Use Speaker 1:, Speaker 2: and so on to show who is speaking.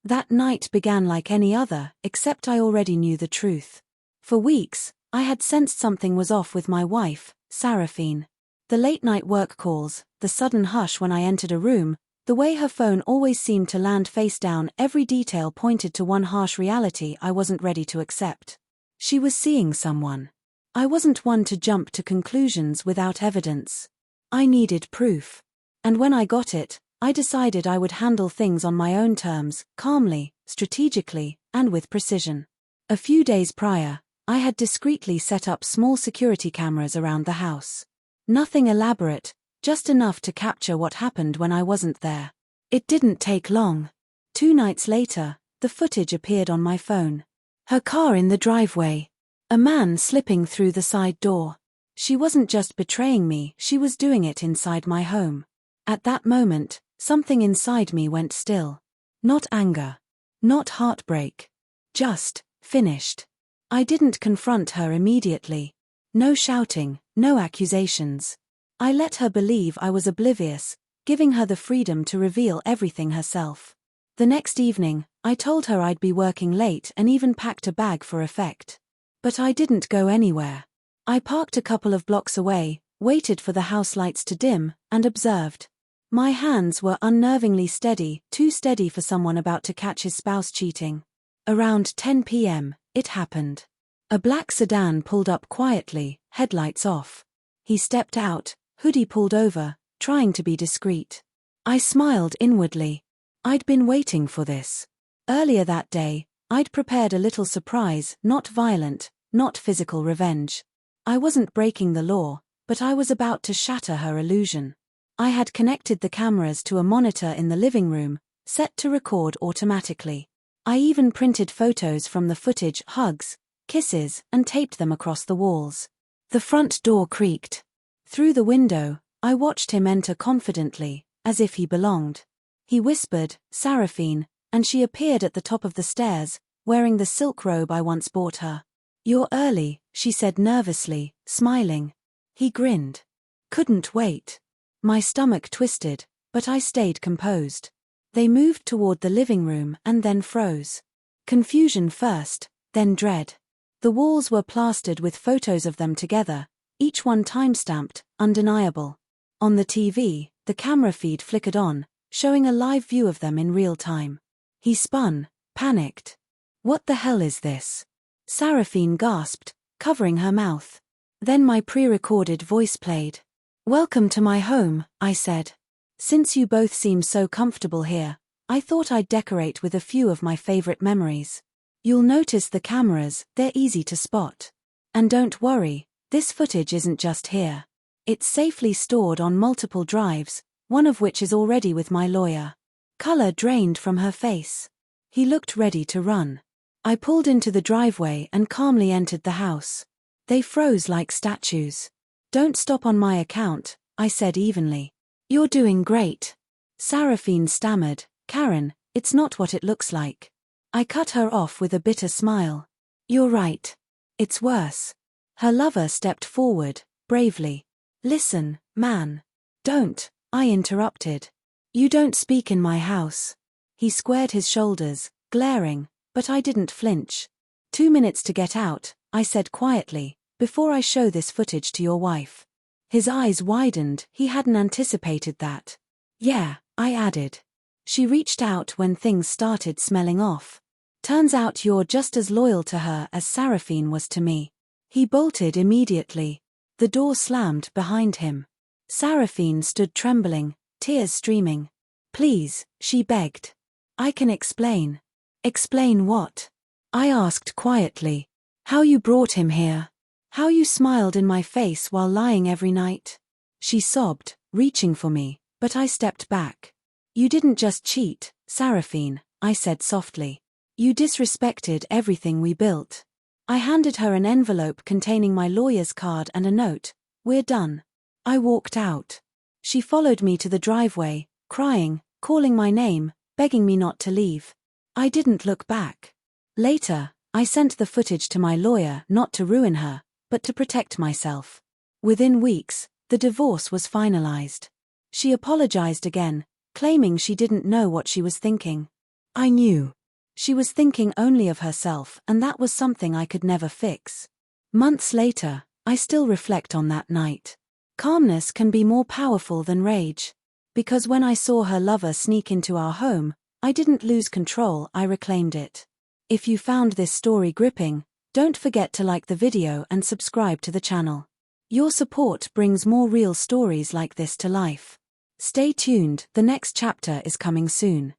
Speaker 1: That night began like any other, except I already knew the truth. For weeks, I had sensed something was off with my wife, Seraphine. The late-night work calls, the sudden hush when I entered a room, the way her phone always seemed to land face down, every detail pointed to one harsh reality I wasn't ready to accept. She was seeing someone. I wasn't one to jump to conclusions without evidence. I needed proof. And when I got it, I decided I would handle things on my own terms, calmly, strategically, and with precision. A few days prior, I had discreetly set up small security cameras around the house. Nothing elaborate, just enough to capture what happened when I wasn't there. It didn't take long. 2 nights later, the footage appeared on my phone. Her car in the driveway. A man slipping through the side door. She wasn't just betraying me, she was doing it inside my home. At that moment, something inside me went still. Not anger. Not heartbreak. Just, finished. I didn't confront her immediately. No shouting, no accusations. I let her believe I was oblivious, giving her the freedom to reveal everything herself. The next evening, I told her I'd be working late and even packed a bag for effect. But I didn't go anywhere. I parked a couple of blocks away, waited for the house lights to dim, and observed. My hands were unnervingly steady, too steady for someone about to catch his spouse cheating. Around 10 p.m., it happened. A black sedan pulled up quietly, headlights off. He stepped out, hoodie pulled over, trying to be discreet. I smiled inwardly. I'd been waiting for this. Earlier that day, I'd prepared a little surprise, not violent, not physical revenge. I wasn't breaking the law, but I was about to shatter her illusion. I had connected the cameras to a monitor in the living room, set to record automatically. I even printed photos from the footage, hugs, kisses, and taped them across the walls. The front door creaked. Through the window, I watched him enter confidently, as if he belonged. He whispered, "Seraphine," and she appeared at the top of the stairs, wearing the silk robe I once bought her. "You're early," she said nervously, smiling. He grinned. Couldn't wait. My stomach twisted, but I stayed composed. They moved toward the living room and then froze. Confusion first, then dread. The walls were plastered with photos of them together, each one time-stamped, undeniable. On the TV, the camera feed flickered on, showing a live view of them in real time. He spun, panicked. "What the hell is this?" Seraphine gasped, covering her mouth. Then my pre-recorded voice played. "Welcome to my home," I said. "Since you both seem so comfortable here, I thought I'd decorate with a few of my favorite memories. You'll notice the cameras, they're easy to spot. And don't worry, this footage isn't just here. It's safely stored on multiple drives, one of which is already with my lawyer." Color drained from her face. He looked ready to run. I pulled into the driveway and calmly entered the house. They froze like statues. "Don't stop on my account," I said evenly. "You're doing great." Seraphine stammered, "Karen, it's not what it looks like." I cut her off with a bitter smile. "You're right. It's worse." Her lover stepped forward, bravely. "Listen, man." "Don't," I interrupted. "You don't speak in my house." He squared his shoulders, glaring, but I didn't flinch. 2 minutes to get out," I said quietly, "before I show this footage to your wife." His eyes widened, he hadn't anticipated that. "Yeah," I added. "She reached out when things started smelling off. Turns out you're just as loyal to her as Seraphine was to me." He bolted immediately. The door slammed behind him. Seraphine stood trembling, tears streaming. "Please," she begged. "I can explain." "Explain what?" I asked quietly. "How you brought him here. How you smiled in my face while lying every night." She sobbed, reaching for me, but I stepped back. "You didn't just cheat, Seraphine," I said softly. "You disrespected everything we built." I handed her an envelope containing my lawyer's card and a note. "We're done." I walked out. She followed me to the driveway, crying, calling my name, begging me not to leave. I didn't look back. Later, I sent the footage to my lawyer not to ruin her, but to protect myself. Within weeks, the divorce was finalized. She apologized again, claiming she didn't know what she was thinking. I knew. She was thinking only of herself, and that was something I could never fix. Months later, I still reflect on that night. Calmness can be more powerful than rage. Because when I saw her lover sneak into our home, I didn't lose control, I reclaimed it. If you found this story gripping, don't forget to like the video and subscribe to the channel. Your support brings more real stories like this to life. Stay tuned, the next chapter is coming soon.